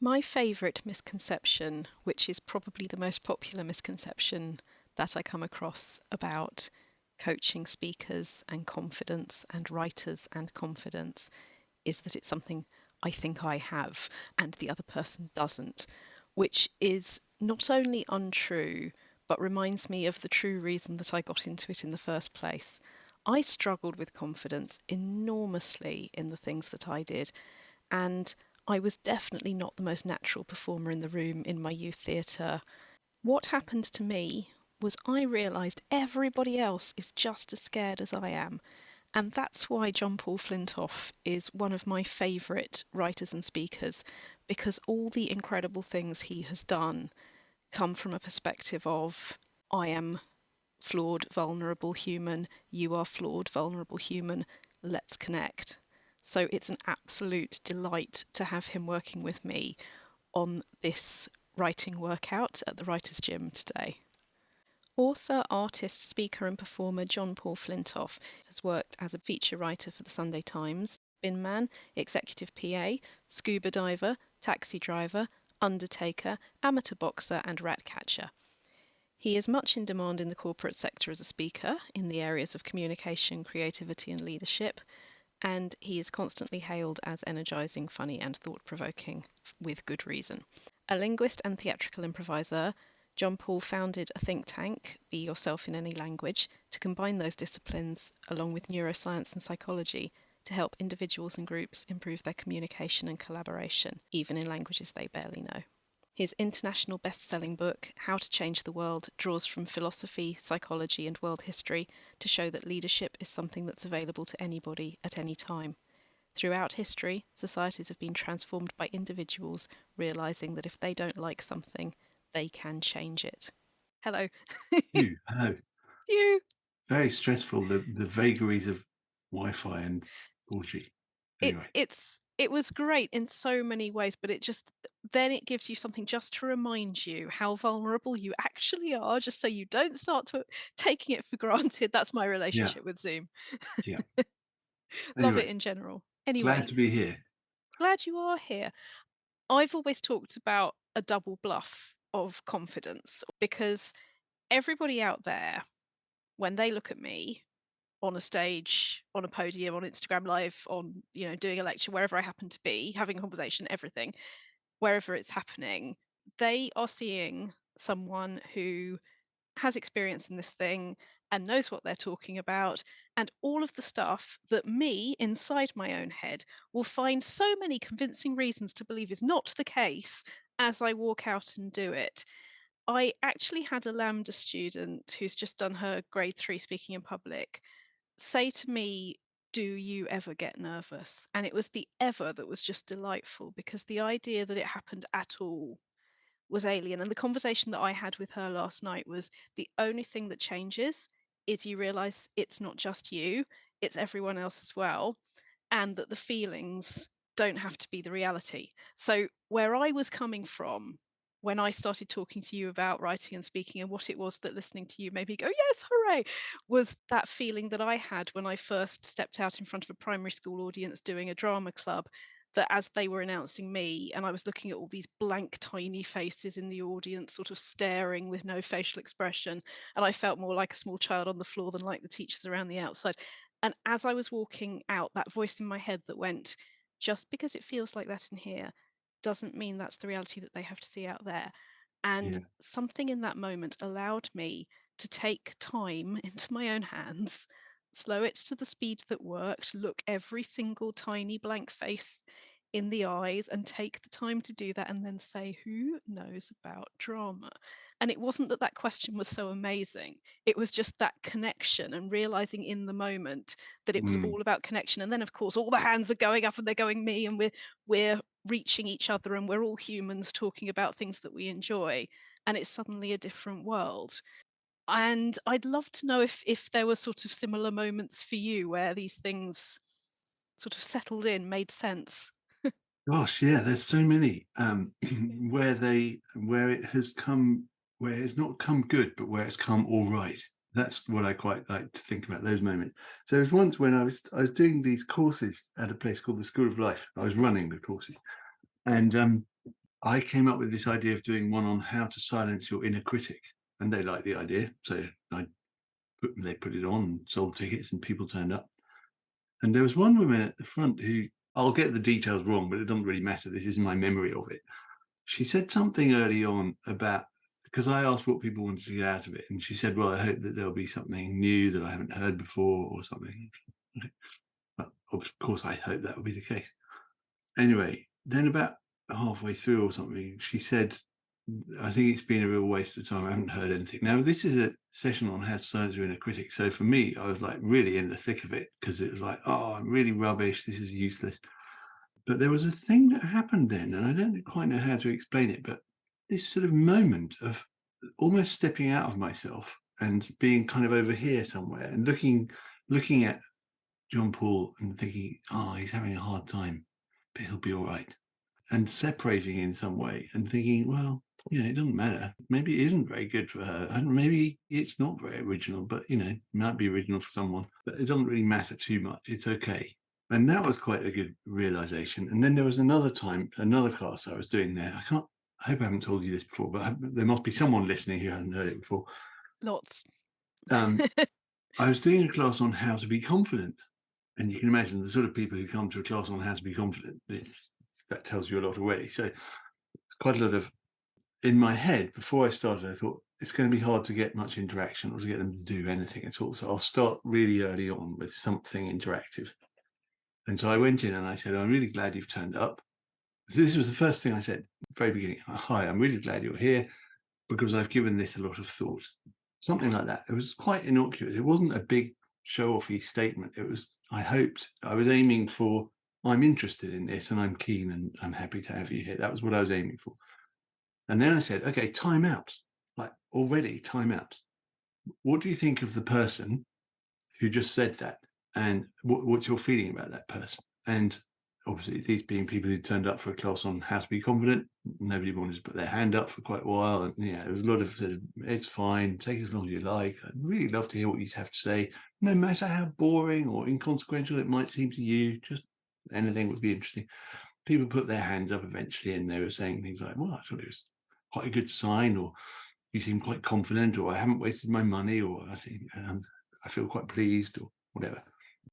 My favourite misconception, which is probably the most popular misconception that I come across about coaching speakers and confidence and writers and confidence, is that it's something I think I have and the other person doesn't, which is not only untrue, but reminds me of the true reason that I got into it in the first place. I struggled with confidence enormously in the things that I did, and I was definitely not the most natural performer in the room in my youth theatre. What happened to me was I realised everybody else is just as scared as I am. And that's why John Paul Flintoff is one of my favourite writers and speakers, because all the incredible things he has done come from a perspective of I am flawed, vulnerable human, you are flawed, vulnerable human, let's connect. So it's an absolute delight to have him working with me on this writing workout at the Writers' Gym today. Author, artist, speaker, and performer John Paul Flintoff has worked as a feature writer for the Sunday Times, binman, executive PA, scuba diver, taxi driver, undertaker, amateur boxer, and rat catcher. He is much in demand in the corporate sector as a speaker in the areas of communication, creativity, and leadership, and he is constantly hailed as energising, funny, and thought-provoking, with good reason. A linguist and theatrical improviser, John Paul founded a think tank, Be Yourself in Any Language, to combine those disciplines along with neuroscience and psychology to help individuals and groups improve their communication and collaboration, even in languages they barely know. His international best-selling book, How to Change the World, draws from philosophy, psychology, and world history to show that leadership is something that's available to anybody at any time. Throughout history, societies have been transformed by individuals realizing that if they don't like something, they can change it. Hello. Hello. You. Very stressful, the vagaries of Wi-Fi and 4G. It Anyway, it's it was great in so many ways, but it just then it gives you something just to remind you how vulnerable you actually are, just so you don't start to taking it for granted. That's my yeah, relationship with Zoom. yeah. Love it Anyway, in general. glad Anyway, to be here. glad you are here. I've always talked about a double bluff of confidence because everybody out there, when they look at me on a stage, on a podium, on Instagram Live, on, doing a lecture, wherever I happen to be, having a conversation, everything, wherever it's happening, they are seeing someone who has experience in this thing and knows what they're talking about, and all of the stuff that me inside my own head will find so many convincing reasons to believe is not the case as I walk out and do it. I actually had a Lambda student who's just done her grade 3 speaking in public say to me, "Do you ever get nervous?" And it was the ever that was just delightful, because the idea that it happened at all was alien. And the conversation that I had with her last night was the only thing that changes is you realize it's not just you, it's everyone else as well, and that the feelings don't have to be the reality. So, where I was coming from when I started talking to you about writing and speaking, and what it was that listening to you made me go, yes, hooray, was that feeling that I had when I first stepped out in front of a primary school audience doing a drama club. That as they were announcing me, and I was looking at all these blank, tiny faces in the audience, sort of staring with no facial expression, and I felt more like a small child on the floor than like the teachers around the outside. And as I was walking out, that voice in my head that went, just because it feels like that in here doesn't mean that's the reality that they have to see out there. And Yeah, something in that moment allowed me to take time into my own hands, slow it to the speed that worked, look every single tiny blank face in the eyes and take the time to do that, and then say, who knows about drama? And it wasn't that that question was so amazing, it was just that connection and realizing in the moment that it was mm, all about connection. And then of course all the hands are going up and they're going me, and we're reaching each other, and we're all humans talking about things that we enjoy, and it's suddenly a different world. And I'd love to know if there were sort of similar moments for you where these things sort of settled in, made sense. gosh, yeah. There's so many where it has come, where it's not come good, but where it's come all right. That's what I quite like to think about, those moments. So there was once when I was doing these courses at a place called the School of Life. I was running the courses, and I came up with this idea of doing one on how to silence your inner critic, and they liked the idea. So they put it on, sold tickets, and people turned up. And there was one woman at the front who, I'll get the details wrong, but it doesn't really matter. This is my memory of it. She said something early on about, because I asked what people wanted to get out of it, and she said, "Well, I hope that there'll be something new that I haven't heard before, or something." But of course, I hope that will be the case. Anyway, then about halfway through or something, she said, "I think it's been a real waste of time. I haven't heard anything." Now, this is a session on how to silence your inner critic. So for me, I was like really in the thick of it, because it was like, oh, I'm really rubbish. This is useless. But there was a thing that happened then, and I don't quite know how to explain it, but this sort of moment of almost stepping out of myself and being kind of over here somewhere and looking at John Paul and thinking, oh, he's having a hard time, but he'll be all right. And separating in some way and thinking, well, it doesn't matter. Maybe it isn't very good for her. And maybe it's not very original, but, it might be original for someone. But it doesn't really matter too much. It's okay. And that was quite a good realization. And then there was another time, another class I was doing there. I hope I haven't told you this before, but there must be someone listening who hasn't heard it before. Lots. Um, I was doing a class on how to be confident. And you can imagine the sort of people who come to a class on how to be confident. That tells you a lot already. So it's quite a lot of, in my head, before I started, I thought it's going to be hard to get much interaction or to get them to do anything at all. So I'll start really early on with something interactive. And so I went in and I said, I'm really glad you've turned up. So this was the first thing I said at the very beginning. Hi, I'm really glad you're here because I've given this a lot of thought. Something like that. It was quite innocuous. It wasn't a big show-offy statement. It was, I was aiming for, I'm interested in this and I'm keen and I'm happy to have you here. That was what I was aiming for. And then I said, okay, time out. Like already, time out. What do you think of the person who just said that? And what's your feeling about that person? And obviously, these being people who turned up for a class on how to be confident, nobody wanted to put their hand up for quite a while. And there was a lot of sort of, it's fine, take as long as you like. I'd really love to hear what you have to say, no matter how boring or inconsequential it might seem to you, just anything would be interesting. People put their hands up eventually and they were saying things like, well, I thought it was quite a good sign, or you seem quite confident, or I haven't wasted my money, or I think I feel quite pleased, or whatever.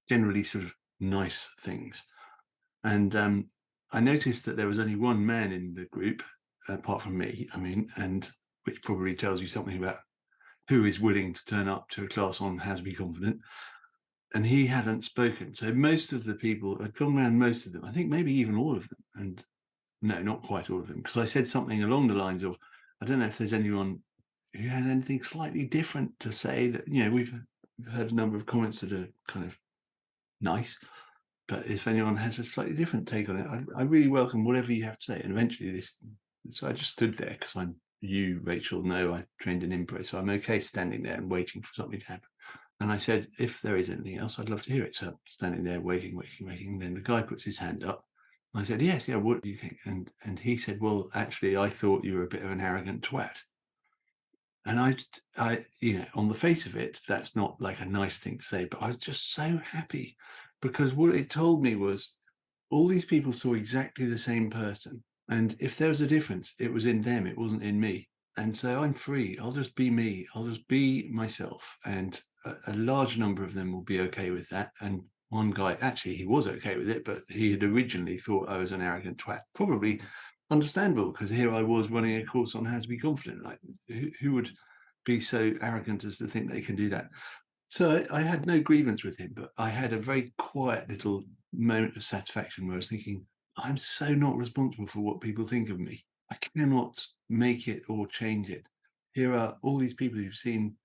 Generally, sort of nice things. And I noticed that there was only one man in the group, apart from me, and which probably tells you something about who is willing to turn up to a class on how to be confident. And he hadn't spoken. So most of the people had gone around, most of them, I think maybe even all of them. And no, not quite all of them, because I said something along the lines of, I don't know if there's anyone who has anything slightly different to say. That we've heard a number of comments that are kind of nice, but if anyone has a slightly different take on it, I really welcome whatever you have to say. And eventually so I just stood there because Rachel, know I trained in improv, so I'm okay standing there and waiting for something to happen. And I said, if there is anything else, I'd love to hear it. So I'm standing there waiting. And then the guy puts his hand up. I said, yes, yeah, what do you think? And he said, well, actually, I thought you were a bit of an arrogant twat. And on the face of it, that's not like a nice thing to say, but I was just so happy because what it told me was all these people saw exactly the same person. And if there was a difference, it was in them, it wasn't in me. And so I'm free. I'll just be me. I'll just be myself. And a large number of them will be okay with that. And one guy, actually, he was okay with it, but he had originally thought I was an arrogant twat. Probably understandable, because here I was running a course on how to be confident. Like, who would be so arrogant as to think they can do that? So I had no grievance with him, but I had a very quiet little moment of satisfaction where I was thinking, I'm so not responsible for what people think of me. I cannot make it or change it. Here are all these people who've seen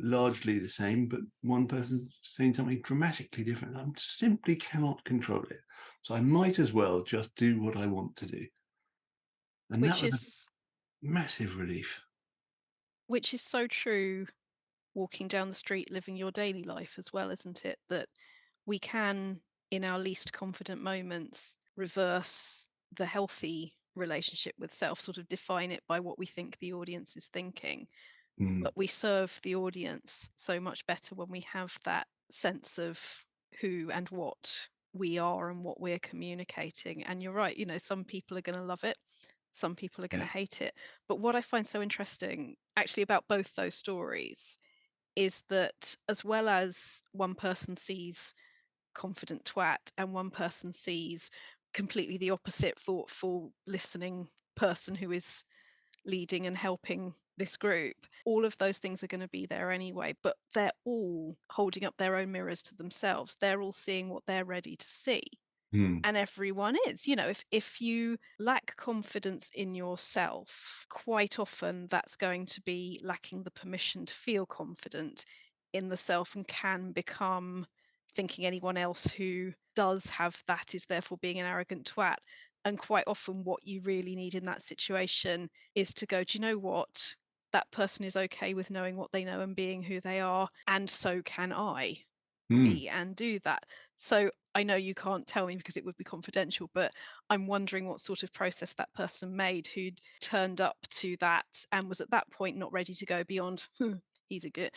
largely the same, but one person's seen something dramatically different. I simply cannot control it. So I might as well just do what I want to do. And that which was a is massive relief. which is so true walking down the street living your daily life as well, isn't it? That we can, in our least confident moments, reverse the healthy relationship with self, sort of define it by what we think the audience is thinking. Mm, But we serve the audience so much better when we have that sense of who and what we are and what we're communicating. And you're right, some people are going to love it, Some people are going to Yeah. hate it. But what I find so interesting actually about both those stories is that as well as one person sees confident twat and one person sees completely the opposite thoughtful listening person who is leading and helping this group, all of those things are going to be there anyway, but they're all holding up their own mirrors to themselves. They're all seeing what they're ready to see. Mm. And everyone is, if you lack confidence in yourself, quite often that's going to be lacking the permission to feel confident in the self, and can become thinking anyone else who does have that is therefore being an arrogant twat. And quite often what you really need in that situation is to go, do you know what, that person is okay with knowing what they know and being who they are, and so can I Mm. be and do that. So I know you can't tell me because it would be confidential, but I'm wondering what sort of process that person made who'd turned up to that and was at that point not ready to go beyond, he's a good,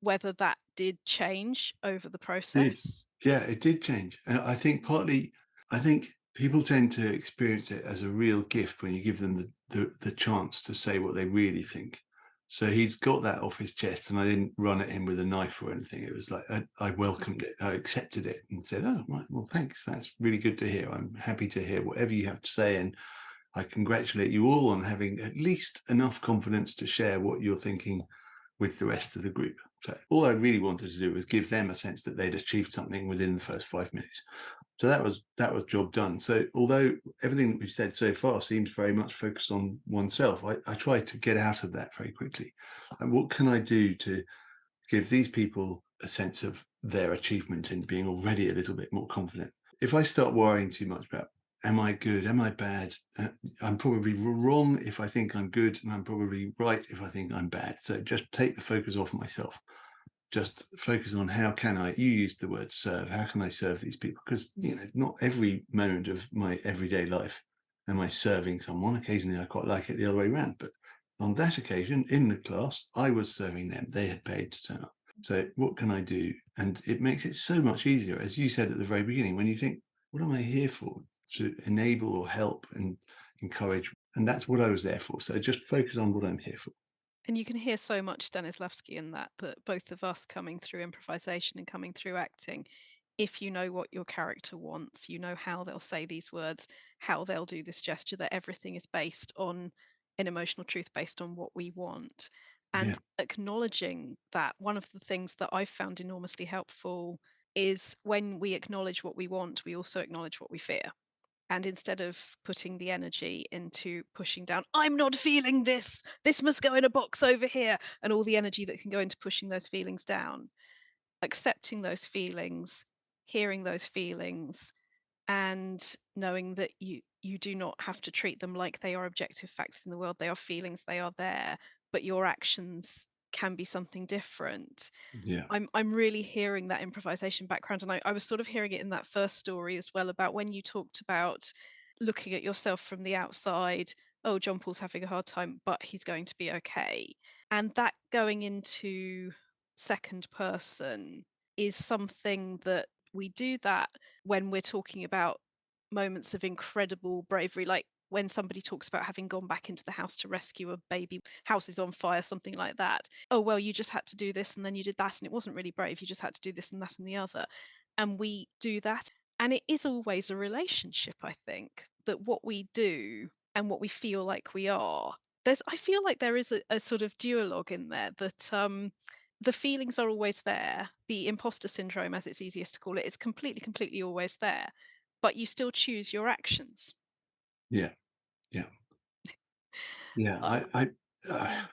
whether that did change over the Did. process. Yeah, it did change. And I think partly, I think people tend to experience it as a real gift when you give them the chance to say what they really think. So he'd got that off his chest, and I didn't run at him with a knife or anything. It was like I welcomed it, I accepted it, and said, "Oh, right, well, thanks. That's really good to hear. I'm happy to hear whatever you have to say, and I congratulate you all on having at least enough confidence to share what you're thinking with the rest of the group." So all I really wanted to do was give them a sense that they'd achieved something within the first 5 minutes. So that was job done. So although everything that we've said so far seems very much focused on oneself, I tried to get out of that very quickly. And what can I do to give these people a sense of their achievement in being already a little bit more confident? If I start worrying too much about, am I good? Am I bad? I'm probably wrong if I think I'm good, and I'm probably right if I think I'm bad. So just take the focus off myself. Just focus on how can I, you used the word serve, how can I serve these people? Because, not every moment of my everyday life am I serving someone. Occasionally I quite like it the other way around. But on that occasion in the class, I was serving them. They had paid to turn up. So what can I do? And it makes it so much easier, as you said at the very beginning, when you think, what am I here for? To enable or help and encourage. And that's what I was there for. So just focus on what I'm here for. And you can hear so much Stanislavski in that both of us coming through improvisation and coming through acting, if you know what your character wants, you know how they'll say these words, how they'll do this gesture, that everything is based on an emotional truth based on what we want. Yeah. And acknowledging that, one of the things that I've found enormously helpful is when we acknowledge what we want, we also acknowledge what we fear. And instead of putting the energy into pushing down, I'm not feeling this must go in a box over here, and all the energy that can go into pushing those feelings down, accepting those feelings, hearing those feelings, and knowing that you do not have to treat them like they are objective facts in the world. They are feelings, they are there, but your actions can be something different. Yeah. I'm really hearing that improvisation background, and I was sort of hearing it in that first story as well, about when you talked about looking at yourself from the outside. Oh, John Paul's having a hard time, but he's going to be okay. And that going into second person is something that we do that when we're talking about moments of incredible bravery, like when somebody talks about having gone back into the house to rescue a baby, house is on fire, something like that. Oh, well, you just had to do this and then you did that, and it wasn't really brave. You just had to do this and that and the other. And we do that. And it is always a relationship, I think, that what we do and what we feel like we are, I feel like there is a sort of duologue in there, that the feelings are always there. The imposter syndrome, as it's easiest to call it, is completely, completely always there. But you still choose your actions. Yeah. Yeah. Yeah, Uh,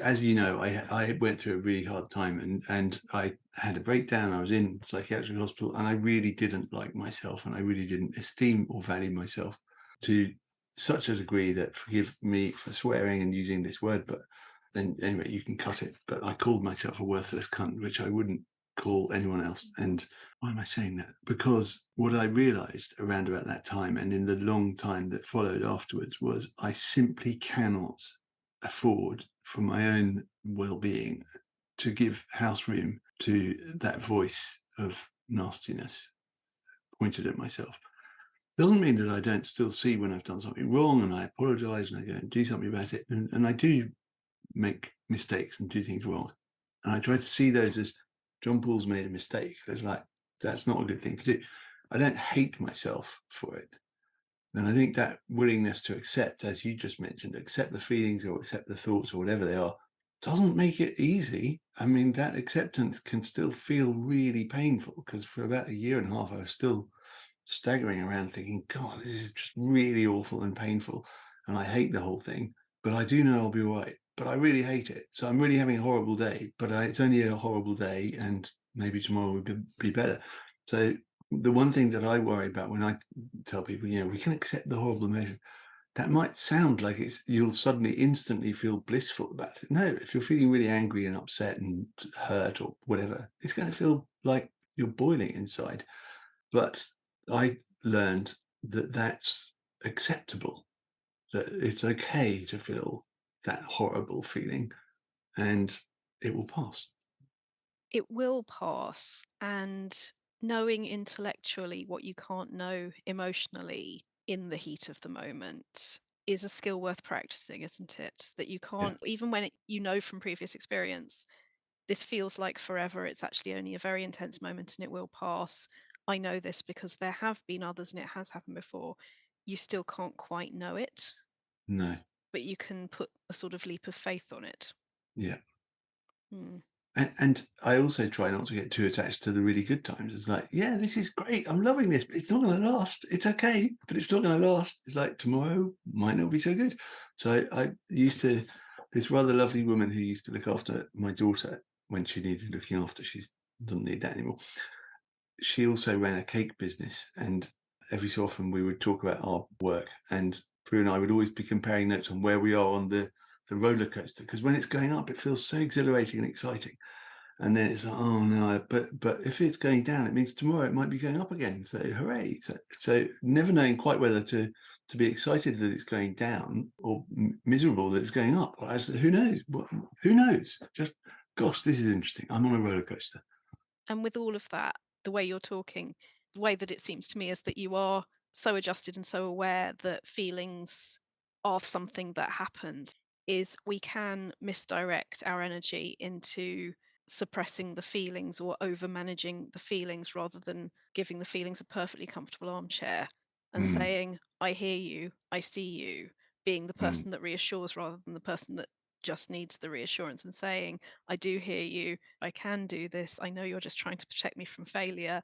as you know, I went through a really hard time, and I had a breakdown. I was in psychiatric hospital, and I really didn't like myself, and I really didn't esteem or value myself to such a degree that, forgive me for swearing and using this word, but then anyway, you can cut it. But I called myself a worthless cunt, which I wouldn't call anyone else. And why am I saying that? Because what I realized around about that time, and in the long time that followed afterwards, was I simply cannot afford, for my own well-being, to give house room to that voice of nastiness pointed at myself. Doesn't mean that I don't still see when I've done something wrong and I apologize and I go and do something about it. And I do make mistakes and do things wrong. And I try to see those as John Paul's made a mistake. It's like, that's not a good thing to do. I don't hate myself for it. And I think that willingness to accept, as you just mentioned, accept the feelings or accept the thoughts or whatever they are, doesn't make it easy. I mean, that acceptance can still feel really painful because for about a year and a half, I was still staggering around thinking, God, this is just really awful and painful. And I hate the whole thing, but I do know I'll be all right. But I really hate it. So I'm really having a horrible day, but it's only a horrible day and maybe tomorrow will be better. So the one thing that I worry about when I tell people, we can accept the horrible emotion, that might sound like you'll suddenly instantly feel blissful about it. No, if you're feeling really angry and upset and hurt or whatever, it's going to feel like you're boiling inside. But I learned that that's acceptable, that it's okay to feel that horrible feeling and it will pass. It will pass, and knowing intellectually what you can't know emotionally in the heat of the moment is a skill worth practicing, isn't it? That you Yeah. can't, even when you know from previous experience, this feels like forever. It's actually only a very intense moment and it will pass. I know this because there have been others and it has happened before. You still can't quite know it, No. but you can put a sort of leap of faith on it. Yeah. Hmm. And I also try not to get too attached to the really good times. It's like, yeah, this is great. I'm loving this, but it's not going to last. It's okay, but it's not going to last. It's like tomorrow might not be so good. So I used to, this rather lovely woman who used to look after my daughter when she needed looking after. She doesn't need that anymore. She also ran a cake business, and every so often we would talk about our work. And Prue and I would always be comparing notes on where we are on the roller coaster, because when it's going up, it feels so exhilarating and exciting. And then it's like, oh no, but if it's going down, it means tomorrow it might be going up again. So hooray! So never knowing quite whether to be excited that it's going down or miserable that it's going up. I said, who knows? Who knows? Just gosh, this is interesting. I'm on a roller coaster. And with all of that, the way you're talking, the way that it seems to me is that you are so adjusted and so aware that feelings are something that happens, is we can misdirect our energy into suppressing the feelings or over managing the feelings rather than giving the feelings a perfectly comfortable armchair and Mm, saying, I hear you, I see you, being the mm, person that reassures rather than the person that just needs the reassurance, and saying, I do hear you, I can do this. I know you're just trying to protect me from failure,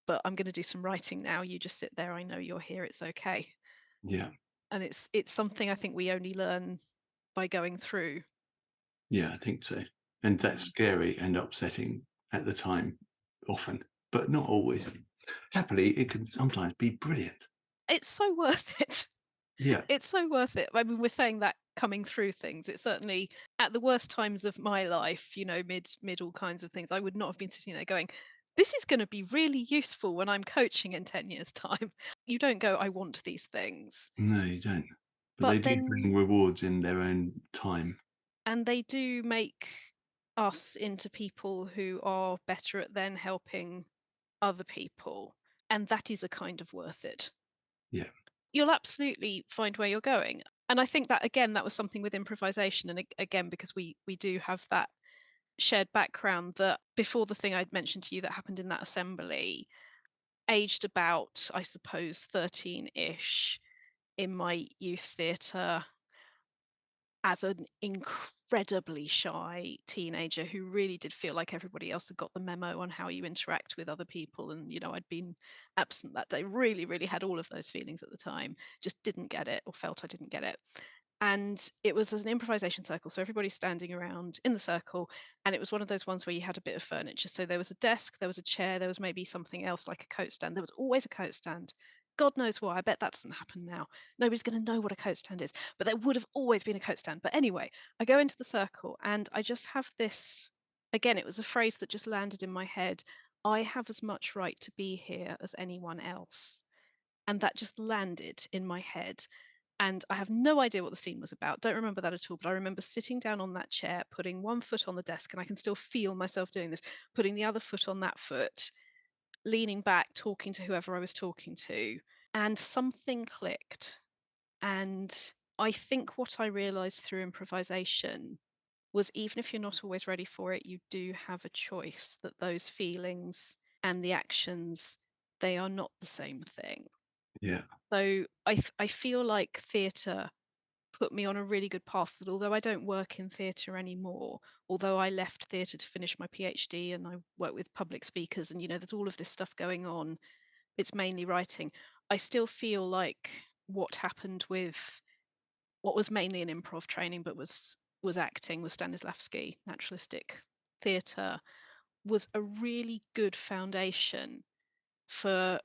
but I'm going to do some writing now. You just sit there. I know you're here. It's okay. yeah, And it's something I think we only learn by going through. yeah, I think so. And that's Mm. scary and upsetting at the time, often, but not always. Happily, it can sometimes be brilliant. It's so worth it. Yeah. It's so worth it. I mean, we're saying that coming through things. It's certainly at the worst times of my life, mid all kinds of things. I would not have been sitting there going, this is going to be really useful when I'm coaching in 10 years' time. You don't go, I want these things. No, you don't. But they But do then bring rewards in their own time. and they do make us into people who are better at then helping other people, and that is a kind of worth it. Yeah. You'll absolutely find where you're going, and I think that again that was something with improvisation, and again because we do have that shared background, that before the thing I'd mentioned to you that happened in that assembly, aged about I suppose 13ish, in my youth theatre, as an incredibly shy teenager who really did feel like everybody else had got the memo on how you interact with other people. And, I'd been absent that day, really, really had all of those feelings at the time, just didn't get it or felt I didn't get it. And it was an improvisation circle. So everybody's standing around in the circle. And it was one of those ones where you had a bit of furniture. So there was a desk, there was a chair, there was maybe something else like a coat stand. There was always a coat stand. God knows why. I bet that doesn't happen now. Nobody's going to know what a coat stand is, but there would have always been a coat stand. But anyway, I go into the circle and I just have this, again, it was a phrase that just landed in my head. I have as much right to be here as anyone else. And that just landed in my head. And I have no idea what the scene was about. Don't remember that at all. But I remember sitting down on that chair, putting one foot on the desk, and I can still feel myself doing this, putting the other foot on that foot, leaning back, talking to whoever I was talking to. and something clicked. And I think what I realized through improvisation was even if you're not always ready for it, you do have a choice that those feelings and the actions, they are not the same thing. Yeah. So I feel like theatre put me on a really good path that although I don't work in theatre anymore, although I left theatre to finish my PhD and I work with public speakers and, there's all of this stuff going on, it's mainly writing. I still feel like what happened with what was mainly an improv training but was acting, was Stanislavski, naturalistic theatre, was a really good foundation for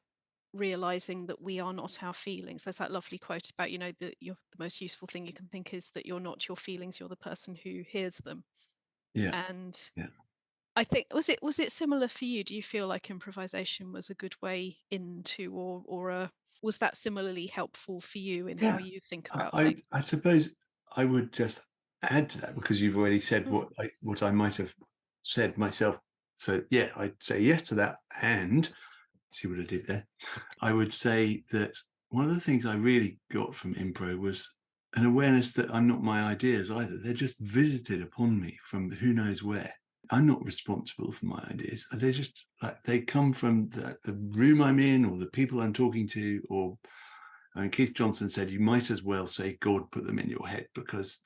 realizing that we are not our feelings. There's that lovely quote about, that the most useful thing you can think is that you're not your feelings, you're the person who hears them. Yeah. And Yeah. I think was it similar for you? Do you feel like improvisation was a good way into, or was that similarly helpful for you in how Yeah. you think I about I things? I suppose I would just add to that because you've already said Mm, what I might have said myself. So yeah, I'd say yes to that. And see what I did there? I would say that one of the things I really got from improv was an awareness that I'm not my ideas either. They're just visited upon me from who knows where. I'm not responsible for my ideas. They're just like they come from the room I'm in or the people I'm talking to. Or I mean, Keith Johnson said you might as well say God put them in your head because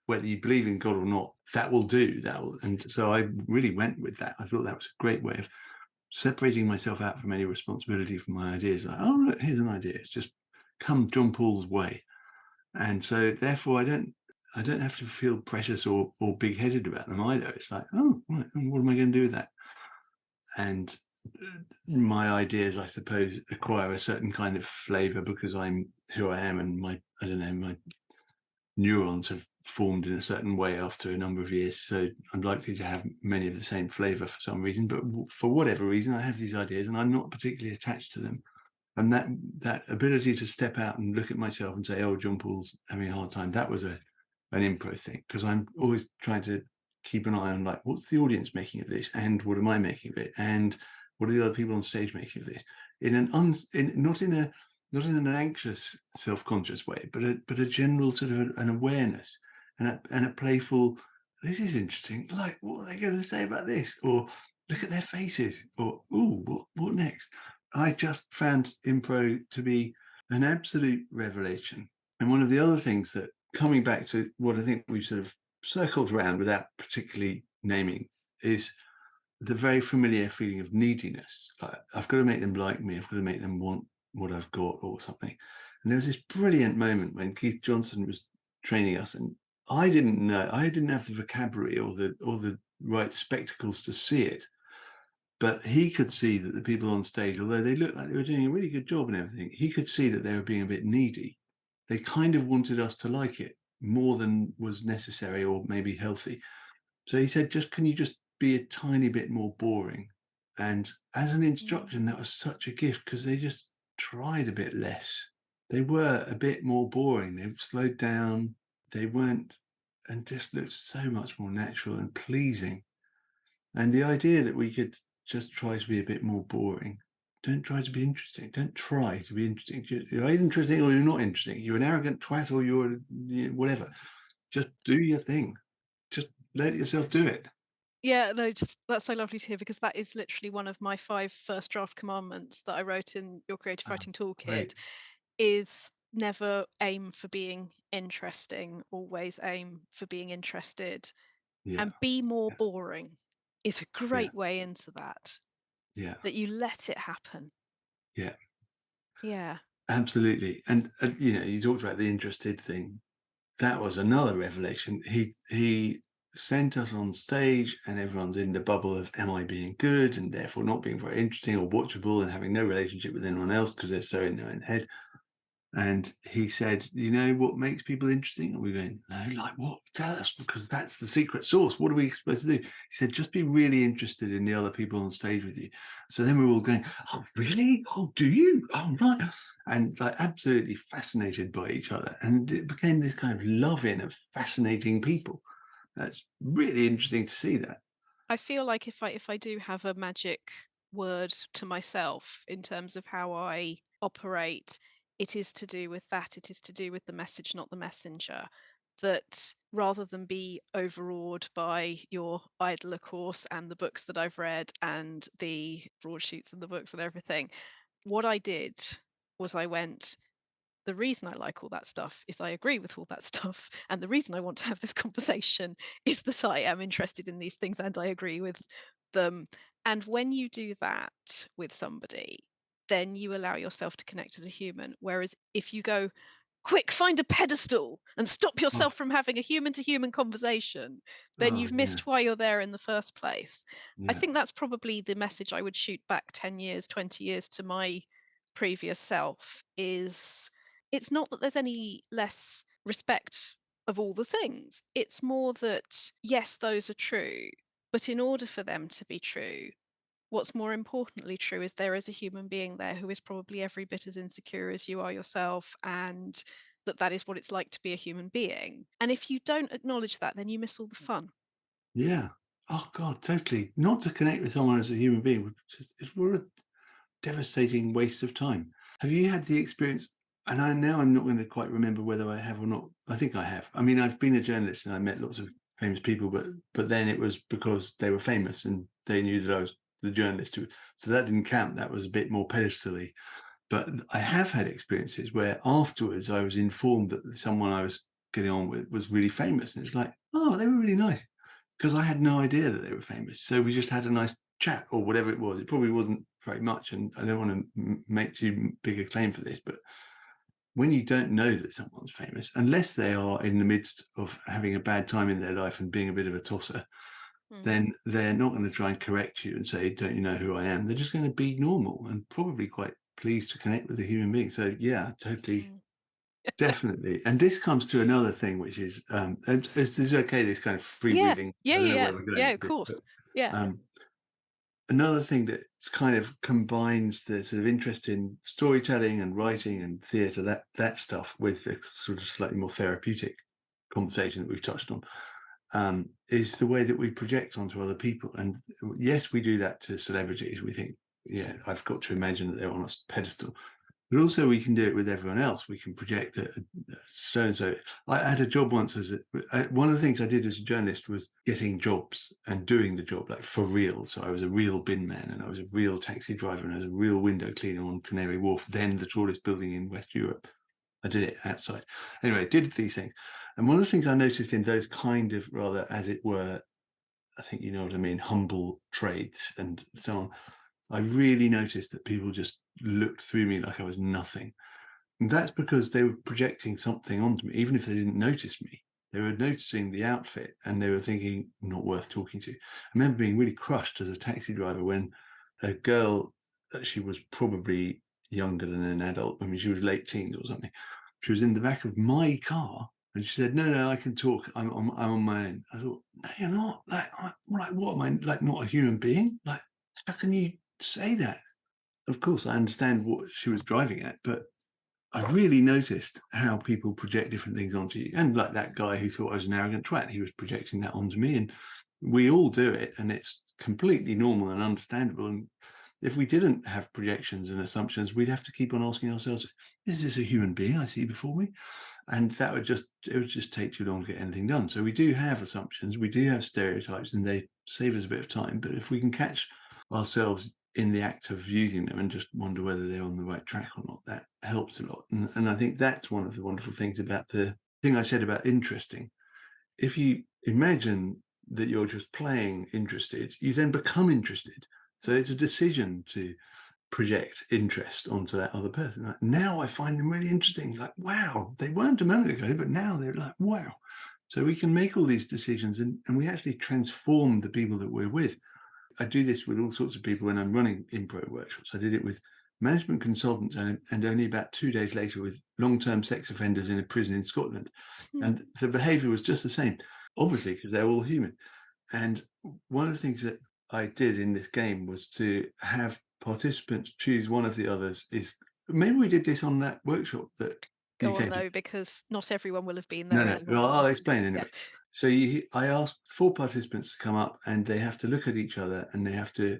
whether you believe in God or not, that will do. That will, and so I really went with that. I thought that was a great way of separating myself out from any responsibility for my ideas. Like, oh, look, here's an idea. It's just come John Paul's way, and so therefore I don't have to feel precious or big headed about them either. It's like, oh, right, and what am I going to do with that? And my ideas, I suppose, acquire a certain kind of flavour because I'm who I am, and my I don't know my neurons have formed in a certain way after a number of years. So I'm likely to have many of the same flavor for some reason. But for whatever reason, I have these ideas and I'm not particularly attached to them. And that ability to step out and look at myself and say, "Oh, John Paul's having a hard time," that was an improv thing because I'm always trying to keep an eye on like what's the audience making of this, and what am I making of it, and what are the other people on stage making of this, in an not in an anxious, self-conscious way, but a general sort of an awareness and a playful. This is interesting. Like, what are they going to say about this? Or look at their faces. Or ooh, what next? I just found improv to be an absolute revelation. And one of the other things that, coming back to what I think we've sort of circled around without particularly naming, is the very familiar feeling of neediness. Like, I've got to make them like me. I've got to make them want what I've got or something. And there was this brilliant moment when Keith Johnson was training us, and I didn't know, I didn't have the vocabulary or the right spectacles to see it. But he could see that the people on stage, although they looked like they were doing a really good job and everything, he could see that they were being a bit needy. They kind of wanted us to like it more than was necessary or maybe healthy. So he said, just can you just be a tiny bit more boring? And as an mm, instruction, that was such a gift because they just tried a bit less. They were a bit more boring. They slowed down. They weren't, and just looked so much more natural and pleasing. And the idea that we could just try to be a bit more boring. Don't try to be interesting. Don't try to be interesting. You're either interesting or you're not interesting. You're an arrogant twat or whatever. Just do your thing. Just let yourself do it. yeah, no, just that's so lovely to hear because that is literally one of my 5 first draft commandments that I wrote in your creative Ah, writing toolkit, great. is never aim for being interesting, always aim for being interested, Yeah. and be more Yeah. boring is a Yeah. great way into that, Yeah. that you let it happen. Yeah. Yeah. Absolutely. And you talked about the interested thing. That was another revelation. He sent us on stage, and everyone's in the bubble of am I being good and therefore not being very interesting or watchable and having no relationship with anyone else because they're so in their own head. And he said, "You know what makes people interesting?" And we're going, "No, like what? Tell us, because that's the secret sauce. What are we supposed to do?" He said, "Just be really interested in the other people on stage with you." So then we were all going, "Oh, really? Oh, do you? Oh, right." And like absolutely fascinated by each other. And it became this kind of love-in of fascinating people. That's really interesting to see that. I feel like if I do have a magic word to myself in terms of how I operate, it is to do with that. It is to do with the message, not the messenger. That rather than be overawed by your idler course and the books that I've read and the broadsheets and the books and everything, what I did was I went, the reason I like all that stuff is I agree with all that stuff. And the reason I want to have this conversation is that I am interested in these things and I agree with them. And when you do that with somebody, then you allow yourself to connect as a human. Whereas if you go, quick, find a pedestal and stop Oh, yourself from having a human to human conversation, then oh you've yeah, missed why you're there in the first place. I yeah, think that's probably the message I would shoot back 10 years, 20 years to my previous self is it's not that there's any less respect of all the things. It's more that, yes, those are true, but in order for them to be true, what's more importantly true is there is a human being there who is probably every bit as insecure as you are yourself, and that that is what it's like to be a human being. And if you don't acknowledge that, then you miss all the fun. yeah. Oh God, totally. Not to connect with someone as a human being would just it were a devastating waste of time. Have you had the experience? And I'm not going to quite remember whether I have or not. I think I have. I mean, I've been a journalist and I met lots of famous people, but then it was because they were famous and they knew that I was the journalist who. So that didn't count. That was a bit more pedestally. But I have had experiences where afterwards I was informed that someone I was getting on with was really famous, and it's like, oh, they were really nice because I had no idea that they were famous. So we just had a nice chat or whatever it was. It probably wasn't very much, and I don't want to make too big a claim for this, but when you don't know that someone's famous, unless they are in the midst of having a bad time in their life and being a bit of a tosser, Mm, then they're not going to try and correct you and say, don't you know who I am? They're just going to be normal and probably quite pleased to connect with a human being. So yeah, totally, mm. definitely. And this comes to another thing, which is, and this is okay, this kind of Yeah, freewheeling, yeah, I don't yeah, know yeah, where we're going yeah, with of this, course. but Yeah. um, another thing that kind of combines the sort of interest in storytelling and writing and theatre, that stuff, with the sort of slightly more therapeutic conversation that we've touched on, is the way that we project onto other people. And yes, we do that to celebrities. We think, yeah, I've got to imagine that they're on a pedestal. But also, we can do it with everyone else. We can project that so and so. I had a job once one of the things I did as a journalist was getting jobs and doing the job like for real. So I was a real bin man, and I was a real taxi driver, and I was a real window cleaner on Canary Wharf, then the tallest building in West Europe. I did it outside. Anyway, did these things. And one of the things I noticed in those kind of rather, as it were, I think you know what I mean, humble trades and so on, I really noticed that people just looked through me like I was nothing. And that's because they were projecting something onto me, even if they didn't notice me. They were noticing the outfit and they were thinking, not worth talking to. I remember being really crushed as a taxi driver when a girl, she was probably younger than an adult. I mean, she was late teens or something. She was in the back of my car and she said, no, I can talk. I'm on my own. I thought, no, you're not. Like, what am I, like, not a human being? Like, how can you say that? Of course, I understand what she was driving at, but I really noticed how people project different things onto you. And like that guy who thought I was an arrogant twat, he was projecting that onto me. And we all do it, and it's completely normal and understandable. And if we didn't have projections and assumptions, we'd have to keep on asking ourselves, is this a human being I see before me? And it would just take too long to get anything done. So we do have assumptions, we do have stereotypes, and they save us a bit of time. But if we can catch ourselves in the act of using them and just wonder whether they're on the right track or not, that helps a lot. And I think that's one of the wonderful things about the thing I said about interesting. If you imagine that you're just playing interested, you then become interested. So it's a decision to project interest onto that other person. Like, now I find them really interesting. Like, wow, they weren't a moment ago, but now they're like, wow. So we can make all these decisions, and we actually transform the people that we're with. I do this with all sorts of people when I'm running improv workshops. I did it with management consultants and only about 2 days later with long-term sex offenders in a prison in Scotland. And the behavior was just the same, obviously, because they're all human. And one of the things that I did in this game was to have participants choose one of the others. Is maybe we did this on that workshop that you Go on came to. though, because not everyone will have been No, there no. anymore. Well, I'll explain Yeah. anyway. So I asked 4 participants to come up, and they have to look at each other, and they have to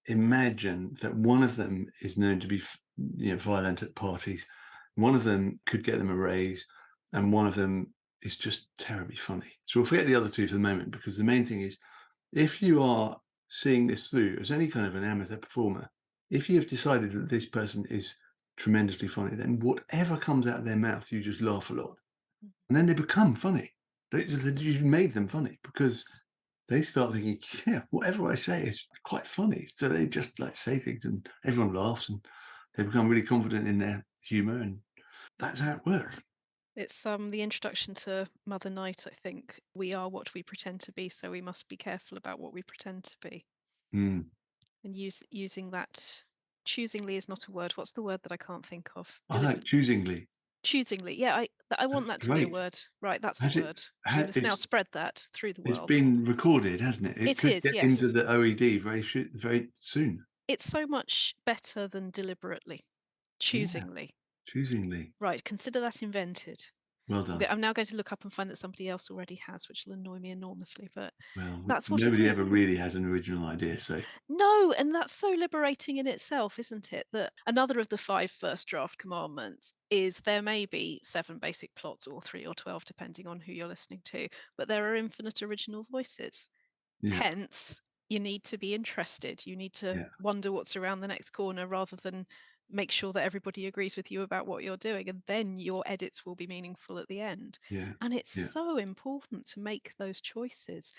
imagine that one of them is known to be violent at parties. One of them could get them a raise, and one of them is just terribly funny. So we'll forget the other two for the moment, because the main thing is, if you are seeing this through as any kind of an amateur performer, if you've decided that this person is tremendously funny, then whatever comes out of their mouth, you just laugh a lot. And then they become funny. You've made them funny, because they start thinking, yeah, whatever I say is quite funny. So they just like say things and everyone laughs, and they become really confident in their humor. And that's how it works. It's the introduction to Mother Night, I think. We are what we pretend to be, so we must be careful about what we pretend to be. Mm. And using that choosingly is not a word. What's the word that I can't think of? I like choosingly. Choosingly. Yeah, I want That's that to be a great. word. Right, that's a Has it? word. We must now It's spread that through the it's world. been recorded, hasn't it? It It could is, get into yes. the OED very soon. It's so much better than deliberately. Yeah, Choosingly. choosingly. Right, consider that invented. Well done. I'm now going to look up and find that somebody else already has, which will annoy me enormously, but Well, that's what it nobody ever is. really has an original idea, so No, and that's so liberating in itself, isn't it? That another of the five first draft commandments is there may be 7 basic plots, or 3 or 12, depending on who you're listening to, but there are infinite original voices. yeah, Hence, you need to be interested. You need to yeah, wonder what's around the next corner, rather than make sure that everybody agrees with you about what you're doing. And then your edits will be meaningful at the end. yeah, And it's yeah, so important to make those choices.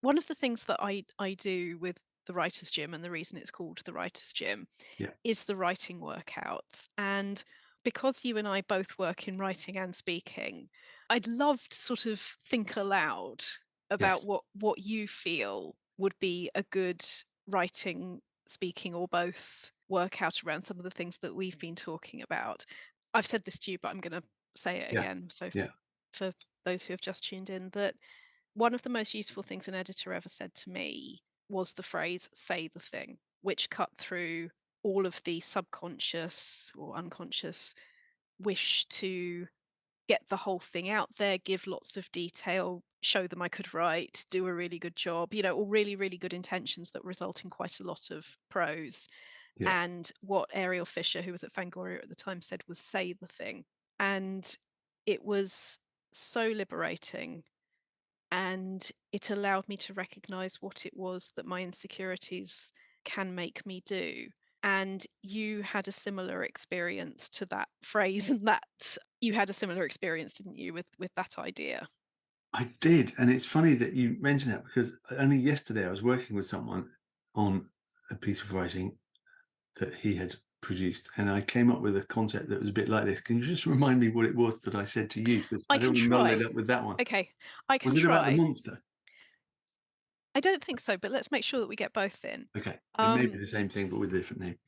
One of the things that I do with the writer's gym, and the reason it's called the writer's gym, yeah, is the writing workouts. And because you and I both work in writing and speaking, I'd love to sort of think aloud yes, about what you feel would be a good writing, speaking, or both workout around some of the things that we've been talking about. I've said this to you, but I'm going to say it yeah, again. So yeah, for those who have just tuned in, that one of the most useful things an editor ever said to me was the phrase "say the thing," which cut through all of the subconscious or unconscious wish to get the whole thing out there, give lots of detail, show them I could write, do a really good job, all really, really good intentions that result in quite a lot of prose. yeah. And what Ariel Fisher, who was at Fangoria at the time, said was "say the thing." And it was so liberating, and it allowed me to recognize what it was that my insecurities can make me do. And you had a similar experience to that phrase, and that you had a similar experience, didn't you, with that idea? I did, and it's funny that you mentioned that, because only yesterday I was working with someone on a piece of writing that he had produced, and I came up with a concept that was a bit like this. Can you just remind me what it was that I said to you? Because I I don't can want to muddle try. it up with that one. Okay, I can Was it about the try. monster? I don't think so, but let's make sure that we get both in. Okay, it may be Um, the same thing, but with a different name.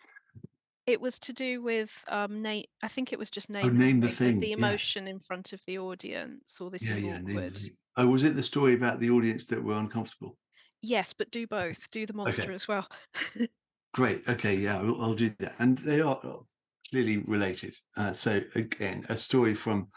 it was to do with name. I think it was just Oh, name the name the thing, thing. the Yeah, emotion in front of the audience, or this yeah, is yeah. Name the awkward. thing. Oh, was it the story about the audience that were uncomfortable? Yes, but do both. Do the Okay, monster as well. great. Okay, yeah, I'll do that. And they are clearly related. So again, a story from.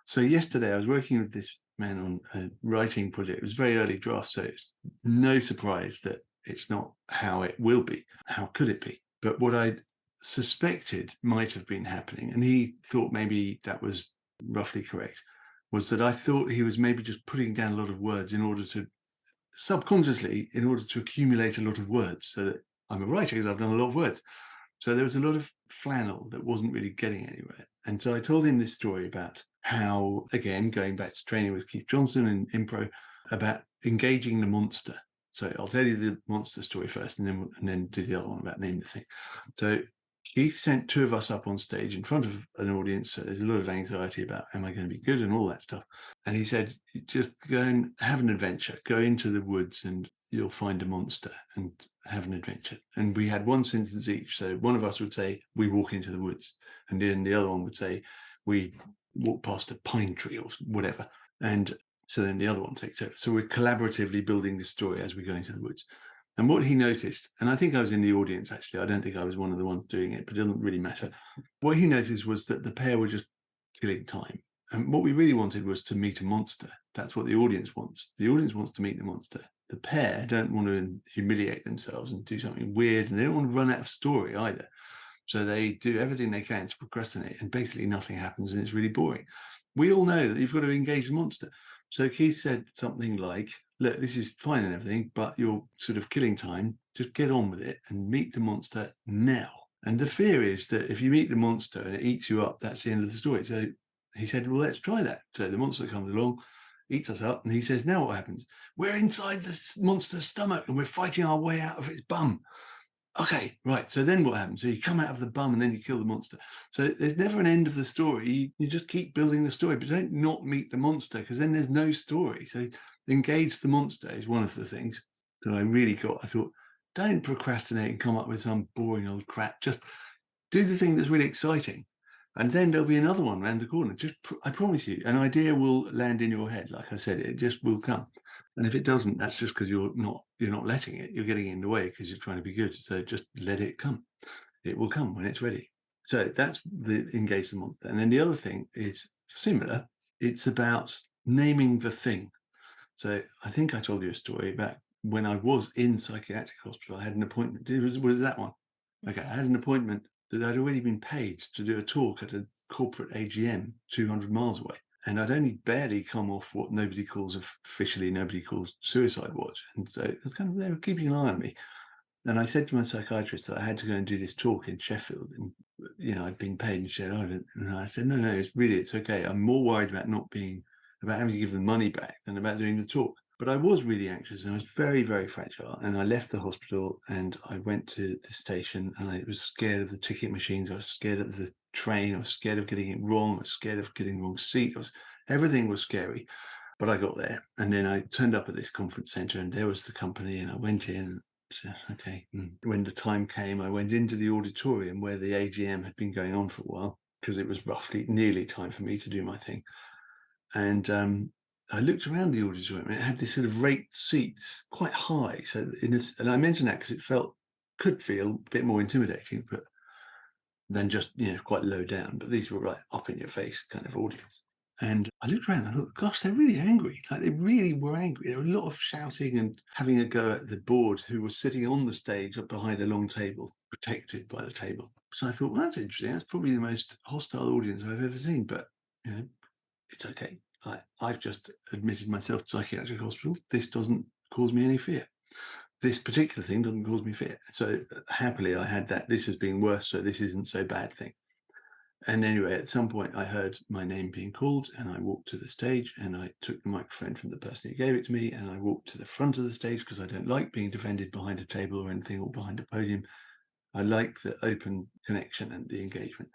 So yesterday I was working with this man on a writing project. It was very early draft, so it's no surprise that it's not how it will be. How could it be? But what I suspected might have been happening, and he thought maybe that was roughly correct, was that I thought he was maybe just putting down a lot of words in order to subconsciously, in order to accumulate a lot of words, so that I'm a writer because I've done a lot of words. So there was a lot of flannel that wasn't really getting anywhere. And so I told him this story about how, again, going back to training with Keith Johnson and Impro, about engaging the monster. So I'll tell you the monster story first, and then do the other one about name the thing. So Keith sent two of us up on stage in front of an audience. So there's a lot of anxiety about, am I going to be good, and all that stuff. And he said, just go and have an adventure. Go into the woods and you'll find a monster and have an adventure. And we had one sentence each. So one of us would say, we walk into the woods. And then the other one would say, we walk past a pine tree or whatever. And so then the other one takes over. So we're collaboratively building this story as we go into the woods. And what he noticed, and I think I was in the audience actually, I don't think I was one of the ones doing it, but it doesn't really matter. What he noticed was that the pair were just killing time. And what we really wanted was to meet a monster. That's what the audience wants. The audience wants to meet the monster. The pair don't want to humiliate themselves and do something weird, and they don't want to run out of story either. So they do everything they can to procrastinate, and basically nothing happens, and it's really boring. We all know that you've got to engage the monster. So Keith said something like, look, this is fine and everything, but you're sort of killing time. Just get on with it and meet the monster now. And the fear is that if you meet the monster and it eats you up, that's the end of the story. So he said, well, let's try that. So the monster comes along, eats us up, and he says, now what happens? We're inside the monster's stomach and we're fighting our way out of its bum. Okay, right. So then what happens? So you come out of the bum and then you kill the monster. So there's never an end of the story. You just keep building the story, but don't not meet the monster, because then there's no story. So engage the monster is one of the things that I really got. I thought, don't procrastinate and come up with some boring old crap. Just do the thing that's really exciting. And then there'll be another one around the corner. I promise you, an idea will land in your head. Like I said, it just will come. And if it doesn't, that's just because you're not letting it. You're getting in the way because you're trying to be good. So just let it come. It will come when it's ready. So that's the engage the monster. And then the other thing is similar. It's about naming the thing. So I think I told you a story about when I was in psychiatric hospital. I had an appointment. Was that one? Okay, I had an appointment that I'd already been paid to do a talk at a corporate AGM 200 miles away. And I'd only barely come off what nobody calls suicide watch. And so they were keeping an eye on me. And I said to my psychiatrist that I had to go and do this talk in Sheffield. And, I'd been paid. And she said, oh, and I said, no, it's okay. I'm more worried about about having to give them money back than about doing the talk. But I was really anxious and I was very, very fragile. And I left the hospital and I went to the station and I was scared of the ticket machines. I was scared of the train. I was scared of getting it wrong. I was scared of getting the wrong seat. Everything was scary. But I got there and then I turned up at this conference center and there was the company and I went in. So, okay. When the time came, I went into the auditorium where the AGM had been going on for a while because it was nearly time for me to do my thing. And I looked around the auditorium and it had this sort of raked seats quite high. So, and I mentioned that because could feel a bit more intimidating, but than just, quite low down. But these were right up in your face kind of audience. And I looked around and I thought, gosh, they're really angry. Like they really were angry. There was a lot of shouting and having a go at the board who was sitting on the stage up behind a long table, protected by the table. So I thought, well, that's interesting. That's probably the most hostile audience I've ever seen. But, it's okay. I've just admitted myself to psychiatric hospital. This doesn't cause me any fear. This particular thing doesn't cause me fear. So happily I had that. This has been worse, so this isn't so bad thing. And anyway, at some point I heard my name being called and I walked to the stage and I took the microphone from the person who gave it to me and I walked to the front of the stage because I don't like being defended behind a table or anything or behind a podium. I like the open connection and the engagement.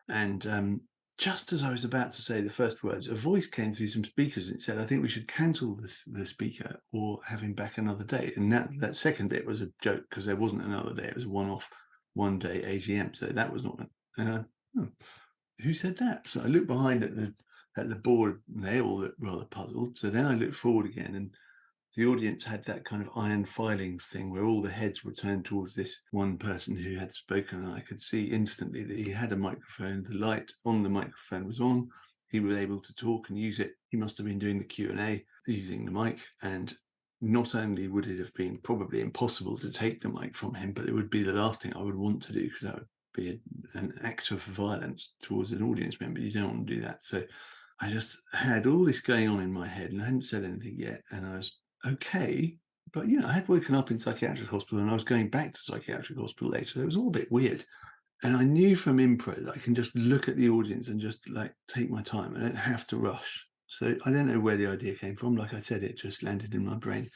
And just as I was about to say the first words, a voice came through some speakers and said, I think we should cancel the speaker or have him back another day. And that second bit was a joke because there wasn't another day. It was a one-off, one-day AGM. So that was not. And who said that? So I looked behind at the board and they all looked rather puzzled. So then I looked forward again and the audience had that kind of iron filings thing where all the heads were turned towards this one person who had spoken. And I could see instantly that he had a microphone. The light on the microphone was on. He was able to talk and use it. He must have been doing the Q&A using the mic. And not only would it have been probably impossible to take the mic from him, but it would be the last thing I would want to do because that would be an act of violence towards an audience member. You don't want to do that. So I just had all this going on in my head and I hadn't said anything yet. And I was okay. But, I had woken up in psychiatric hospital and I was going back to psychiatric hospital later. So it was all a bit weird. And I knew from improv that I can just look at the audience and just take my time. I don't have to rush. So I don't know where the idea came from. Like I said, it just landed in my brain.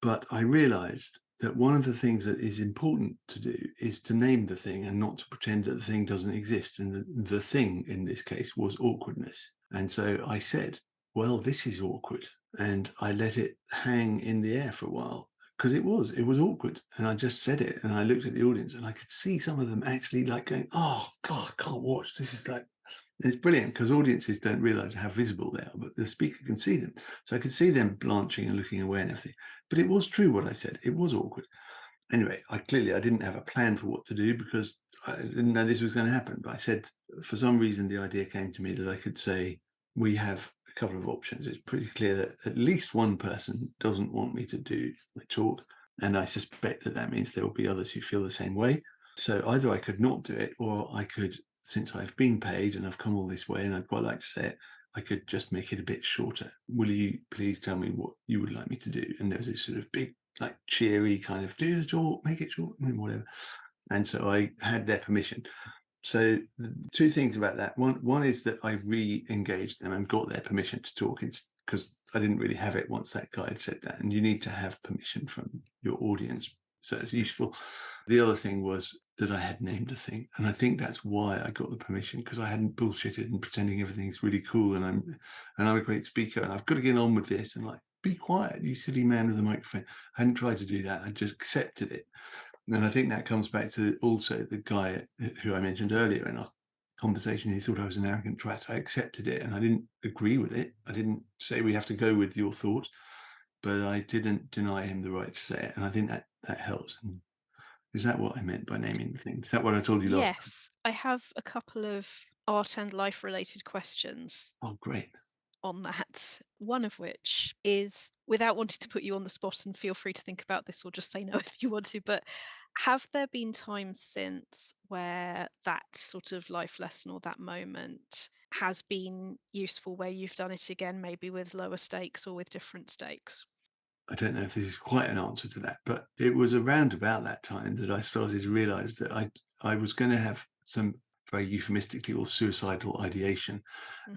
But I realized that one of the things that is important to do is to name the thing and not to pretend that the thing doesn't exist. And the thing in this case was awkwardness. And so I said, well, this is awkward. And I let it hang in the air for a while because it was awkward. And I just said it and I looked at the audience and I could see some of them actually going, oh God, I can't watch. This is it's brilliant because audiences don't realize how visible they are, but the speaker can see them. So I could see them blanching and looking away and everything. But it was true what I said. It was awkward. Anyway, I didn't have a plan for what to do because I didn't know this was going to happen. But I said, for some reason, the idea came to me that I could say, we have a couple of options. It's pretty clear that at least one person doesn't want me to do my talk. And I suspect that means there will be others who feel the same way. So either I could not do it, or I could, since I've been paid and I've come all this way and I'd quite like to say it, I could just make it a bit shorter. Will you please tell me what you would like me to do? And there was this sort of big, like cheery kind of do the talk, make it short, whatever. And so I had their permission. So the two things about that. One is that I re-engaged them and got their permission to talk, because I didn't really have it once that guy had said that. And you need to have permission from your audience. So it's useful. The other thing was that I had named a thing. And I think that's why I got the permission, because I hadn't bullshitted and pretending everything's really cool and I'm a great speaker and I've got to get on with this and like, be quiet, you silly man with a microphone. I hadn't tried to do that. I just accepted it. And I think that comes back to also the guy who I mentioned earlier in our conversation. He thought I was an arrogant twat. I accepted it and I didn't agree with it. I didn't say we have to go with your thought, but I didn't deny him the right to say it. And I think that helps. And is that what I meant by naming the thing? Is that what I told you last time? Yes, I have a couple of art and life related questions Oh, great. on that. One of which is, without wanting to put you on the spot, and feel free to think about this or just say no if you want to, but have there been times since where that sort of life lesson or that moment has been useful, where you've done it again, maybe with lower stakes or with different stakes? I don't know if this is quite an answer to that, but it was around about that time that I started to realize that I was going to have some, very euphemistically, or suicidal ideation.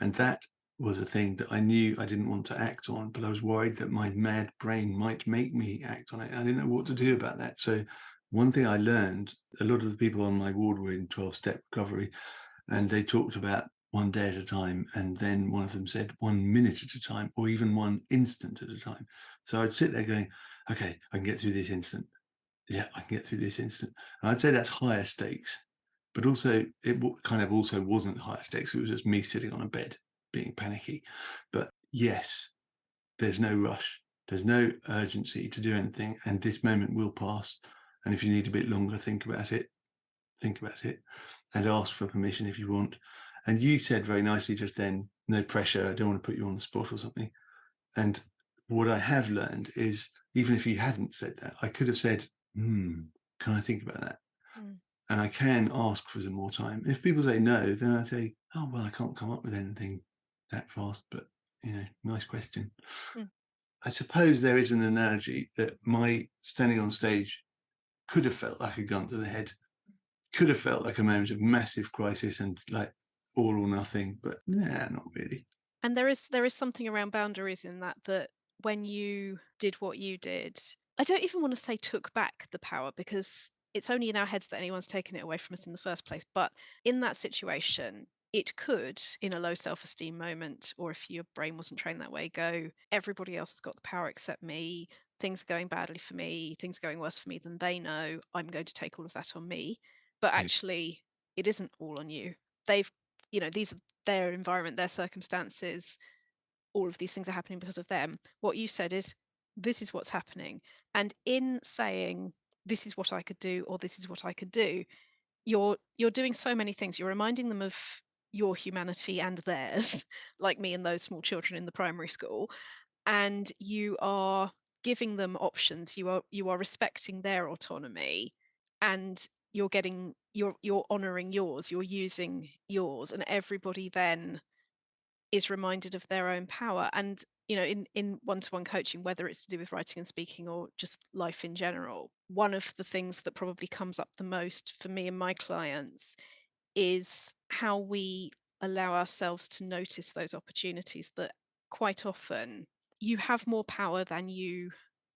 And Mhm. that was a thing that I knew I didn't want to act on, but I was worried that my mad brain might make me act on it. I didn't know what to do about that. So one thing I learned, a lot of the people on my ward were in 12-step recovery, and they talked about one day at a time. And then one of them said 1 minute at a time, or even 1 instant at a time. So I'd sit there going, okay, I can get through this instant. Yeah, I can get through this instant. And I'd say that's higher stakes, but also it kind of also wasn't higher stakes. It was just me sitting on a bed being panicky. But yes, there's no rush. There's no urgency to do anything. And this moment will pass. And if you need a bit longer, think about it and ask for permission if you want. And you said very nicely just then, no pressure. I don't want to put you on the spot or something. And what I have learned is, even if you hadn't said that, I could have said, can I think about that? Mm. And I can ask for some more time. If people say no, then I say, oh, well, I can't come up with anything that fast, but, nice question. Mm. I suppose there is an analogy that my standing on stage could have felt like a gun to the head, could have felt like a moment of massive crisis and like all or nothing, but nah, not really. And there is something around boundaries in that when you did what you did, I don't even want to say took back the power, because it's only in our heads that anyone's taken it away from us in the first place. But in that situation, it could, in a low self-esteem moment, or if your brain wasn't trained that way, go, everybody else has got the power except me. Things are going badly for me. Things are going worse for me than they know. I'm going to take all of that on me. But Yeah, actually, it isn't all on you. They've, these are their environment, their circumstances, all of these things are happening because of them. What you said is, this is what's happening. And in saying, this is what I could do, or this is what I could do, you're doing so many things. You're reminding them of your humanity and theirs, like me and those small children in the primary school, and you are giving them options. You are respecting their autonomy, and you're honoring yours, you're using yours, and everybody then is reminded of their own power. And in one-to-one coaching, whether it's to do with writing and speaking or just life in general, one of the things that probably comes up the most for me and my clients is how we allow ourselves to notice those opportunities that, quite often, you have more power than you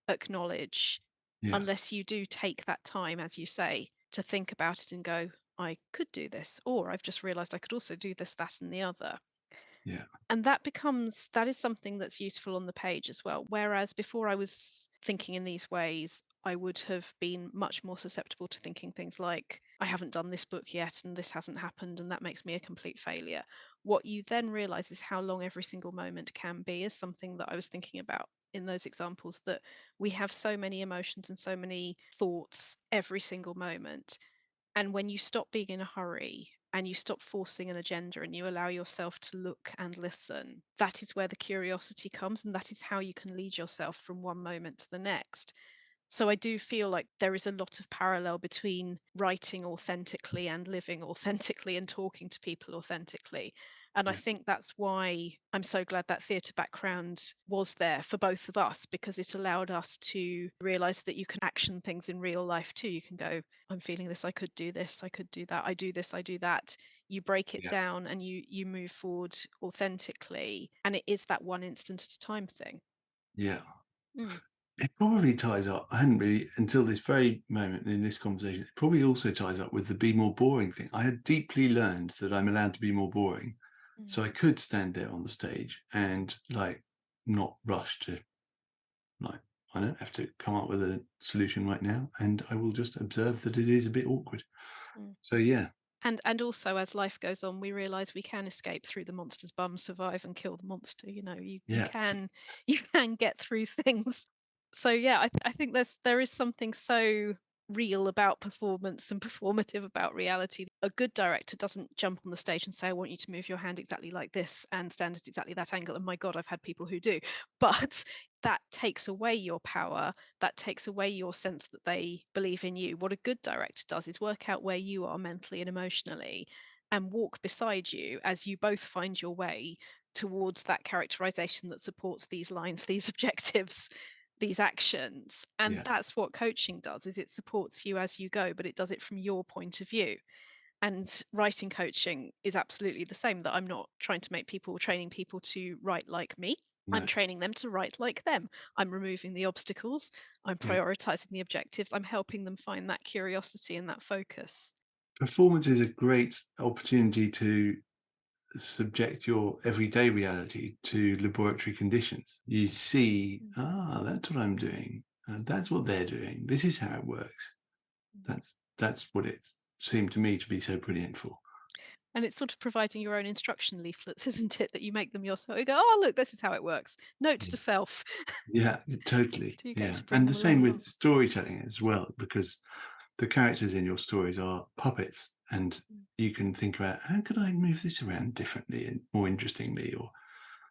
acknowledge, yeah, unless you do take that time, as you say, to think about it and go, I could do this, or I've just realized I could also do this, that, and the other. yeah, And that is something that's useful on the page as well. Whereas before I was thinking in these ways, I would have been much more susceptible to thinking things like, I haven't done this book yet, and this hasn't happened, and that makes me a complete failure. What you then realize is how long every single moment can be, is something that I was thinking about in those examples, that we have so many emotions and so many thoughts every single moment. And when you stop being in a hurry and you stop forcing an agenda and you allow yourself to look and listen, that is where the curiosity comes, and that is how you can lead yourself from one moment to the next. So I do feel like there is a lot of parallel between writing authentically and living authentically and talking to people authentically. And I Yeah, think that's why I'm so glad that theatre background was there for both of us, because it allowed us to realize that you can action things in real life too. You can go, I'm feeling this, I could do this, I could do that, I do this, I do that. You break it yeah, down and you move forward authentically. And it is that one instant at a time thing. yeah. Mm, It probably ties up. I hadn't really until this very moment in this conversation. It probably also ties up with the be more boring thing. I had deeply learned that I'm allowed to be more boring, mm, so I could stand there on the stage and like not rush to like. I don't have to come up with a solution right now, and I will just observe that it is a bit awkward. mm. So yeah, And also as life goes on, we realize we can escape through the monster's bum, survive and kill the monster. You know, you yeah, can you can get through things. So yeah, I think there is something so real about performance and performative about reality. A good director doesn't jump on the stage and say, I want you to move your hand exactly like this and stand at exactly that angle. And my God, I've had people who do. But that takes away your power, that takes away your sense that they believe in you. What a good director does is work out where you are mentally and emotionally and walk beside you as you both find your way towards that characterization that supports these lines, these objectives, these actions. And yeah, that's what coaching does, is it supports you as you go, but it does it from your point of view. And writing coaching is absolutely the same, that I'm not trying to make people, training people to write like me. I'm no, training them to write like them. I'm removing the obstacles. I'm yeah. prioritizing the objectives. I'm helping them find that curiosity and that focus. Performance is a great opportunity to subject your everyday reality to laboratory conditions. You see, Mm, that's what I'm doing. That's what they're doing. This is how it works. mm. That's what it seemed to me to be so brilliant for. And it's sort of providing your own instruction leaflets, isn't it? That you make them yourself. You go, oh, look, this is how it works. Note Yeah, to self. yeah, totally. Do you get Yeah, to bring and the them along same with along? storytelling as well, because the characters in your stories are puppets, and Mm, you can think about how could I move this around differently and more interestingly, or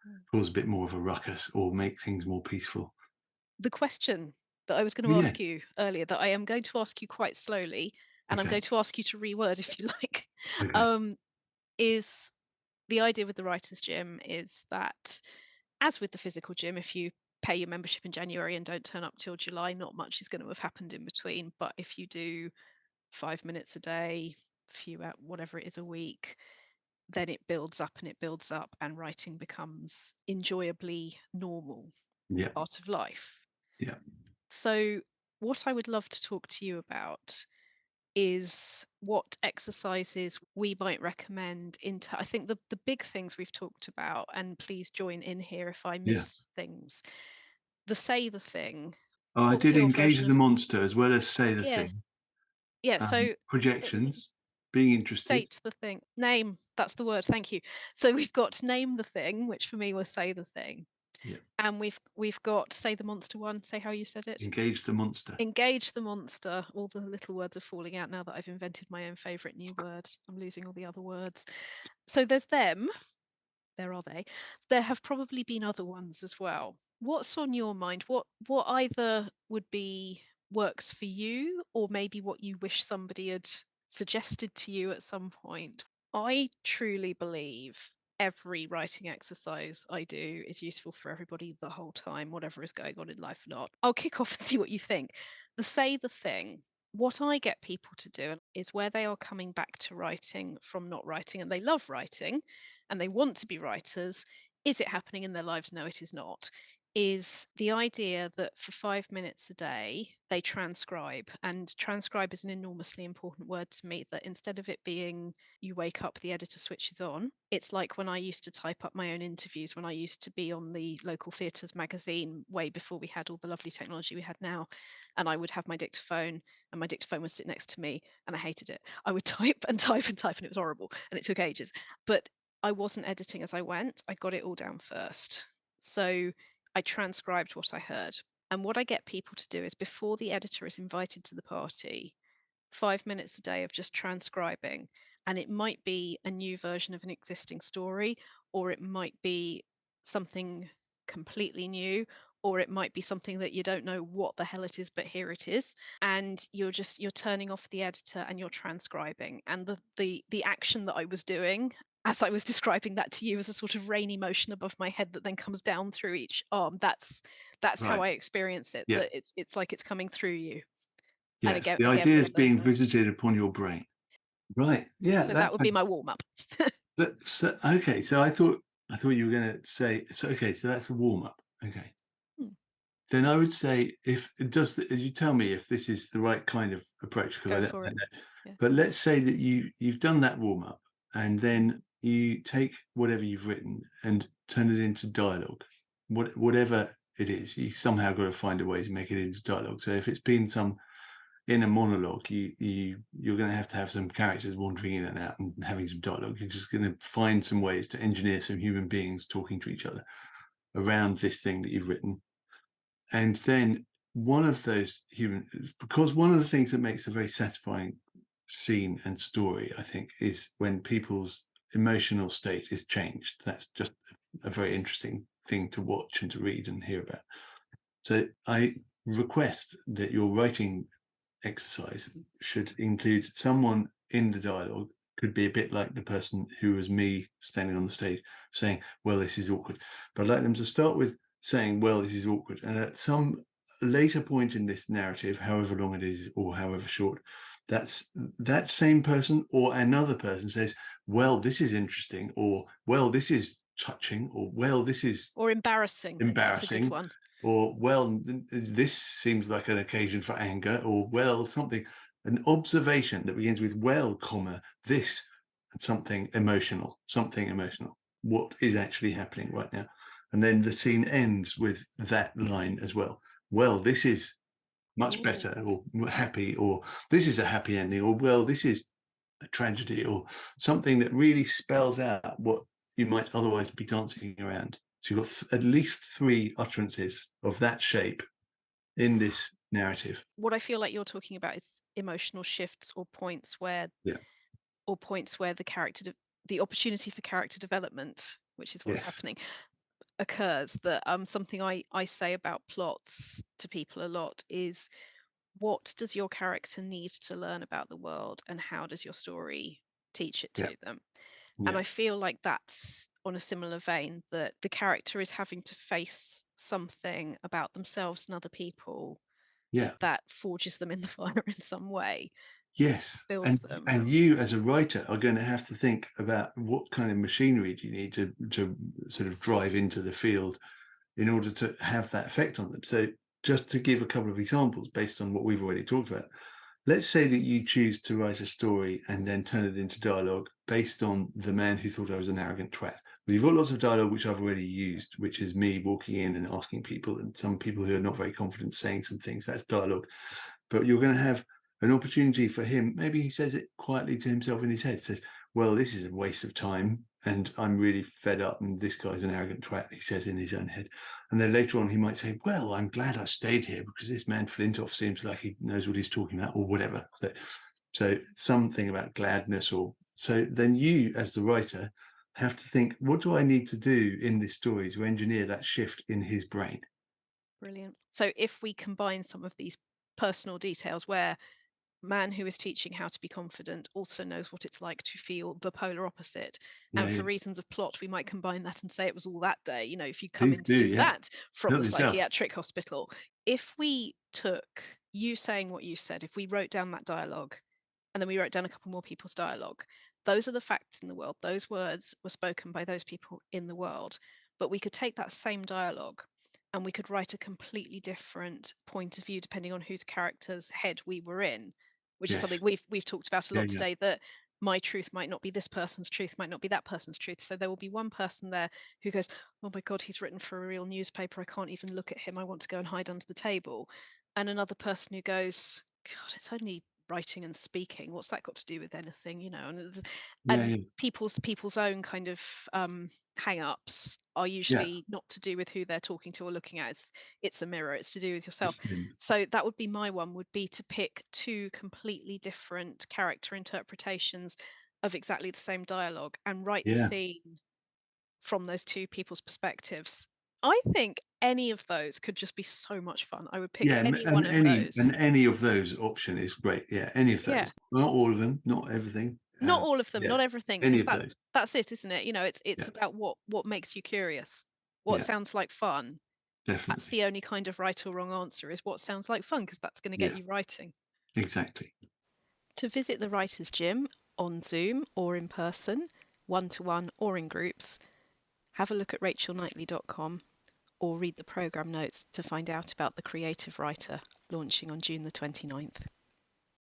mm. cause a bit more of a ruckus, or make things more peaceful. The question that I was going to Yeah. ask you earlier, that I am going to ask you quite slowly, and I'm Okay. going to ask you to reword if you like, Okay. um, is the idea with the writer's gym is that, as with the physical gym, if you pay your membership in January and don't turn up till July, not much is going to have happened in between. But if you do 5 minutes a day, few out, whatever it is a week, then it builds up and it builds up, and writing becomes enjoyably normal Yeah. part of life. Yeah. So, what I would love to talk to you about is what exercises we might recommend into, I think the big things we've talked about, and please join in here if I Yeah. miss things. The say the thing. Oh, I What was did your engage version the of? monster as well as say the Yeah, thing. yeah. So Projections, being interested. state the thing. Name, that's the word. Thank you. So we've got name the thing, which for me was say the thing. Yeah. And we've got say the monster one, say how you said it. Engage the monster. Engage the monster. All the little words are falling out now that I've invented my own favourite new word. I'm losing all the other words. So there's them. There are they. There have probably been other ones as well. What's on your mind? What either would be works for you, or maybe what you wish somebody had suggested to you at some point? I truly believe every writing exercise I do is useful for everybody the whole time, whatever is going on in life or not. I'll kick off and see what you think. The say the thing. What I get people to do is where they are coming back to writing from not writing and they love writing and they want to be writers. Is it happening in their lives? No, it is not. Is the idea that for 5 minutes a day, they transcribe. And transcribe is an enormously important word to me, that instead of it being you wake up, the editor switches on, it's like when I used to type up my own interviews, when I used to be on the local theatres magazine way before we had all the lovely technology we had now. And I would have my dictaphone, and my dictaphone would sit next to me, and I hated it. I would type and type and type, and it was horrible, and it took ages. But I wasn't editing as I went. I got it all down first. So I transcribed what I heard. And what I get people to do is before the editor is invited to the party, 5 minutes a day of just transcribing. And it might be a new version of an existing story, or it might be something completely new, or it might be something that you don't know what the hell it is, but here it is. And you're turning off the editor and you're transcribing. And the action that I was doing as I was describing that to you was a sort of rainy motion above my head that then comes down through each arm. That's how Right. I experience it, Yeah. that it's like it's coming through you. And Yes. again, The again idea is with being the visited upon your brain. Right. Yeah. so that would be my warm up. That's okay. So I thought you were going to say, so okay, so that's the warm up. Okay. Then I would say, if it does, you tell me if this is the right kind of approach, because I Go don't for it. know. Yeah. But let's say that you've done that warm up, and then you take whatever you've written and turn it into dialogue. Whatever it is, you somehow got to find a way to make it into dialogue. So if it's been some in a monologue, you're going to have some characters wandering in and out and having some dialogue. You're just going to find some ways to engineer some human beings talking to each other around this thing that you've written. And then one of those humans, because one of the things that makes a very satisfying scene and story, I think, is when people's emotional state is changed. That's just a very interesting thing to watch and to read and hear about. So I request that your writing exercise should include someone in the dialogue, could be a bit like the person who was me standing on the stage saying, well, this is awkward. But I'd like them to start with saying, well, this is awkward. And at some later point in this narrative, however long it is or however short, that's that same person or another person says, well, this is interesting, or well, this is touching, or well, this is Or embarrassing. That's a good embarrassing, one. or well, this seems like an occasion for anger, or well, something, an observation that begins with well, comma, this, and something emotional, what is actually happening right now. And then the scene ends with that line as well. Well, this is much Ooh. better, or happy, or this is a happy ending, or well, this is a tragedy, or something that really spells out what you might otherwise be dancing around. So you've got at least three utterances of that shape in this narrative. What I feel like you're talking about is emotional shifts Yeah. or points where the opportunity for character development, which is what's Yes. happening, occurs. That something I say about plots to people a lot is, what does your character need to learn about the world, and how does your story teach it Yeah. to them? And Yeah. I feel like that's on a similar vein, that the character is having to face something about themselves and other people Yeah. that forges them in the fire in some way, Yes. builds And them. you as a writer are going to have to think about what kind of machinery do you need to sort of drive into the field in order to have that effect on them. So just to give a couple of examples based on what we've already talked about, let's say that you choose to write a story and then turn it into dialogue based on The Man Who Thought I Was an Arrogant Twat. Well, you've got lots of dialogue which I've already used, which is me walking in and asking people, and some people who are not very confident saying some things. That's dialogue. But you're going to have an opportunity for him. Maybe he says it quietly to himself in his head, says, well, this is a waste of time and I'm really fed up and this guy's an arrogant twat, he says in his own head. And then later on he might say, well, I'm glad I stayed here because this man Flintoff seems like he knows what he's talking about, or whatever. So something about gladness, or so then you as the writer have to think, what do I need to do in this story to engineer that shift in his brain? Brilliant. So if we combine some of these personal details, where man who is teaching how to be confident also knows what it's like to feel the polar opposite. Yeah, And yeah. for reasons of plot, we might combine that and say it was all that day. If you come Please in to do, do yeah. that from Help the yourself. psychiatric hospital, if we took you saying what you said, if we wrote down that dialogue and then we wrote down a couple more people's dialogue, those are the facts in the world. Those words were spoken by those people in the world. But we could take that same dialogue and we could write a completely different point of view depending on whose character's head we were in, which is something Yes. we've talked about a Yeah, lot yeah. today, that my truth might not be this person's truth, might not be that person's truth. So there will be one person there who goes, oh my God, he's written for a real newspaper. I can't even look at him. I want to go and hide under the table. And another person who goes, God, it's only writing and speaking. What's that got to do with anything? Yeah, And yeah. people's own kind of hang-ups are Yeah. usually not to do with who they're talking to or looking at. It's a mirror. It's to do with yourself. Listen. So that would be my one, would be to pick two completely different character interpretations of exactly the same dialogue and write the Yeah. scene from those two people's perspectives. I think any of those could just be so much fun. I would pick Yeah, any one of those. and any of those option is great. Yeah, any of Yeah. those. Not all of them, not everything. Not all of them, Yeah, not everything, any because of those. that's it, isn't it? You know, it's Yeah, about what makes you curious. What yeah, sounds like fun. That's definitely. the only kind of right or wrong answer is what sounds like fun, because that's going to get Yeah, you writing. exactly. To visit the Writers' Gym on Zoom or in person, one-to-one or in groups, have a look at rachelknightley.com or read the programme notes to find out about the Creative Writer launching on June the 29th.